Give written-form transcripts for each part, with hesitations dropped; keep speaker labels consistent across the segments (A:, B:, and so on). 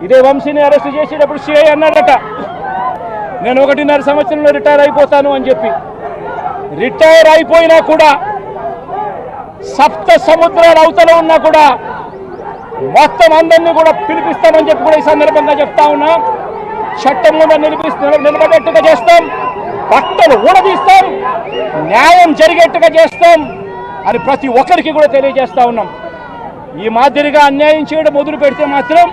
A: ఇదే వంశీని అరెస్ట్ చేసేటప్పుడు సిఐ అన్నాడట, నేను 1.5 సంవత్సరంలో రిటైర్ అయిపోతాను అని చెప్పి. రిటైర్ అయిపోయినా కూడా సప్త సముద్రాల అవతల ఉన్నా కూడా మొత్తం అందరినీ కూడా పిలిపిస్తామని చెప్పి కూడా ఈ సందర్భంగా చెప్తా ఉన్నా. చట్టం ముందు నిలబడేట్టుగా చేస్తాం, బట్టలు ఊడదీస్తాం, న్యాయం జరిగేట్టుగా చేస్తాం అని ప్రతి ఒక్కరికి కూడా తెలియజేస్తా ఉన్నాం. ఈ మాదిరిగా అన్యాయం చేయడం మొదలు పెడితే మాత్రం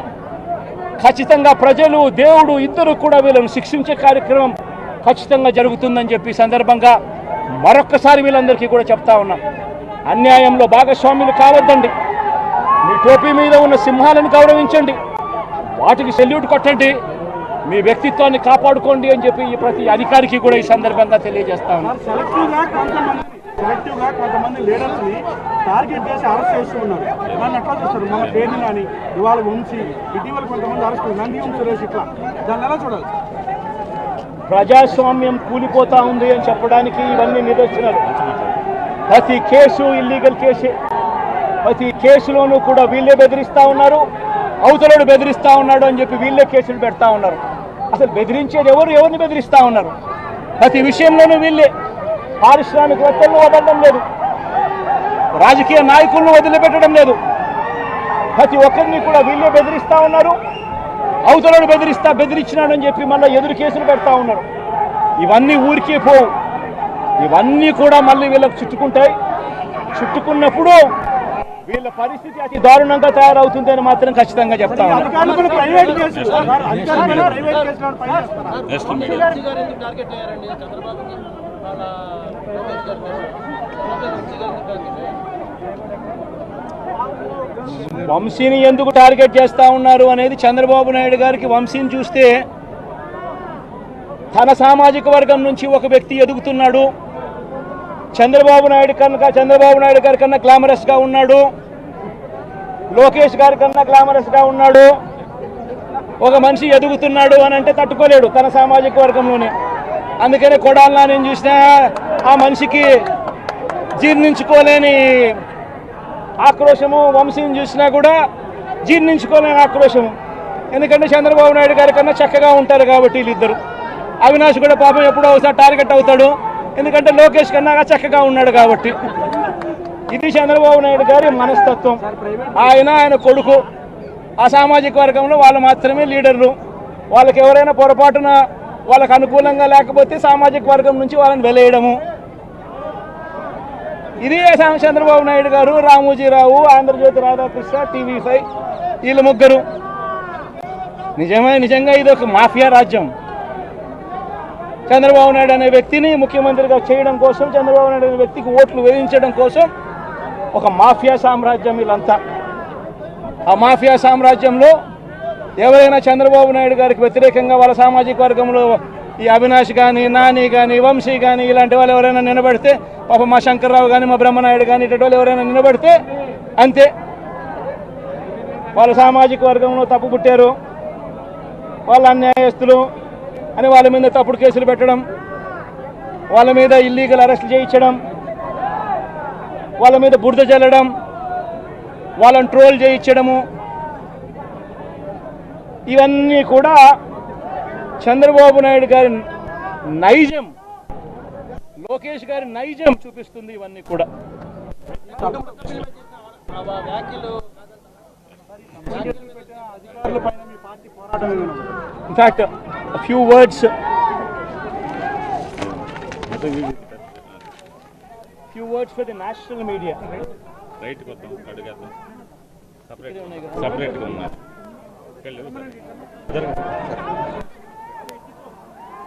A: ఖచ్చితంగా ప్రజలు దేవుడు ఇద్దరు కూడా వీళ్ళను శిక్షించే కార్యక్రమం ఖచ్చితంగా జరుగుతుందని చెప్పి సందర్భంగా మరొక్కసారి వీళ్ళందరికీ కూడా చెప్తా ఉన్నాం. అన్యాయంలో భాగస్వాములు కావద్దండి, మీ టోపీ మీద ఉన్న సింహాలను గౌరవించండి, వాటికి సెల్యూట్ కొట్టండి, మీ వ్యక్తిత్వాన్ని కాపాడుకోండి అని చెప్పి ఈ ప్రతి అధికారికి కూడా ఈ సందర్భంగా తెలియజేస్తా ఉన్నాం.
B: సెలెక్టివ్గా కొంతమంది లీడర్స్ని టార్గెట్ చేసి అరెస్ట్ చేస్తూ ఉన్నారు. దాన్ని ఎట్లా చూస్తారు? మన పేరుని కానీ ఇవాళ ఉంచి ఇటీవల కొంతమంది అరెస్ట్ నంది సురేష్ ఇట్లా దాన్ని ఎలా చూడాలి?
A: ప్రజాస్వామ్యం కూలిపోతా ఉంది అని చెప్పడానికి ఇవన్నీ నిదర్శనాలు. ప్రతి కేసు ఇల్లీగల్ కేసే, ప్రతి కేసులోనూ కూడా వీళ్ళే బెదిరిస్తూ ఉన్నారు, అవతలుడు బెదిరిస్తూ ఉన్నాడు అని చెప్పి వీళ్ళే కేసులు పెడతా ఉన్నారు. అసలు బెదిరించేది ఎవరిని బెదిరిస్తూ ఉన్నారు? ప్రతి విషయంలోనూ వీళ్ళే. పారిశ్రామికవేత్తలను వదలడం లేదు, రాజకీయ నాయకులను వదిలిపెట్టడం లేదు, ప్రతి ఒక్కరిని కూడా వీళ్ళే బెదిరిస్తూ ఉన్నారు, అవతలను బెదిరించినాడు అని చెప్పి మళ్ళీ ఎదురు కేసులు పెడతా ఉన్నారు. ఇవన్నీ ఊరికే పోవు, ఇవన్నీ కూడా మళ్ళీ వీళ్ళకు చుట్టుకుంటాయి. చుట్టుకున్నప్పుడు వీళ్ళ పరిస్థితి అతి దారుణంగా తయారవుతుంది అని మాత్రం ఖచ్చితంగా చెప్తా ఉన్నాను. వంశీని ఎందుకు టార్గెట్ చేస్తా ఉన్నారు అనేది చంద్రబాబు నాయుడు గారికి వంశీని చూస్తే తన సామాజిక వర్గం నుంచి ఒక వ్యక్తి ఎదుగుతున్నాడు, చంద్రబాబు నాయుడు గారి కన్నా గ్లామరస్గా ఉన్నాడు, లోకేష్ గారి కన్నా గ్లామరస్గా ఉన్నాడు, ఒక మనిషి ఎదుగుతున్నాడు అని అంటే తట్టుకోలేడు తన సామాజిక వర్గంలోనే. అందుకనే కొడాలి నేను చూసినా ఆ మనిషికి జీర్ణించుకోలేని ఆక్రోశము, వంశీని చూసినా కూడా జీర్ణించుకోలేని ఆక్రోశము. ఎందుకంటే చంద్రబాబు నాయుడు గారి కన్నా చక్కగా ఉంటారు కాబట్టి వీళ్ళిద్దరు. అవినాష్ కూడా పాపం ఎప్పుడో ఒకసారి టార్గెట్ అవుతాడు, ఎందుకంటే లోకేష్ కన్నా చక్కగా ఉన్నాడు కాబట్టి. ఇది చంద్రబాబు నాయుడు గారి మనస్తత్వం. ఆయన కొడుకు ఆ సామాజిక వర్గంలో వాళ్ళు మాత్రమే లీడర్లు. వాళ్ళకి ఎవరైనా పొరపాటున వాళ్ళకు అనుకూలంగా లేకపోతే సామాజిక వర్గం నుంచి వాళ్ళని వెలేయడము. ఇది చంద్రబాబు నాయుడు గారు, రామోజీరావు, ఆంధ్రజ్యోతి రాధాకృష్ణ, TV5 వీళ్ళు ముగ్గురు. నిజంగా ఇది ఒక మాఫియా రాజ్యం. చంద్రబాబు నాయుడు అనే వ్యక్తిని ముఖ్యమంత్రిగా చేయడం కోసం, చంద్రబాబు నాయుడు అనే వ్యక్తికి ఓట్లు వేయించడం కోసం ఒక మాఫియా సామ్రాజ్యం వీళ్ళంతా. ఆ మాఫియా సామ్రాజ్యంలో ఎవరైనా చంద్రబాబు నాయుడు గారికి వ్యతిరేకంగా వాళ్ళ సామాజిక వర్గంలో ఈ అవినాష్ కానీ, నాని కానీ, వంశీ కానీ ఇలాంటి వాళ్ళు ఎవరైనా నిలబడితే, పాప మా శంకర్రావు కానీ, మా బ్రహ్మనాయుడు కానీ ఇటువంటి వాళ్ళు ఎవరైనా నిలబడితే అంతే, వాళ్ళ సామాజిక వర్గంలో తప్పు పుట్టారు, వాళ్ళ అన్యాయస్తులు అని వాళ్ళ మీద తప్పుడు కేసులు పెట్టడం, వాళ్ళ మీద ఇల్లీగల్ అరెస్ట్ చేయించడం, వాళ్ళ మీద బురద జల్లడం, వాళ్ళని ట్రోల్ చేయించడము, ఇవన్నీ కూడా చంద్రబాబు నాయుడు గారి నైజం, లోకేష్ గారి నైజం చూపిస్తుంది. ఇవన్నీ కూడా in fact few words for the national media.
C: Right కొత్త అడుగుతాం సపరేట్గా ఉన్నారు.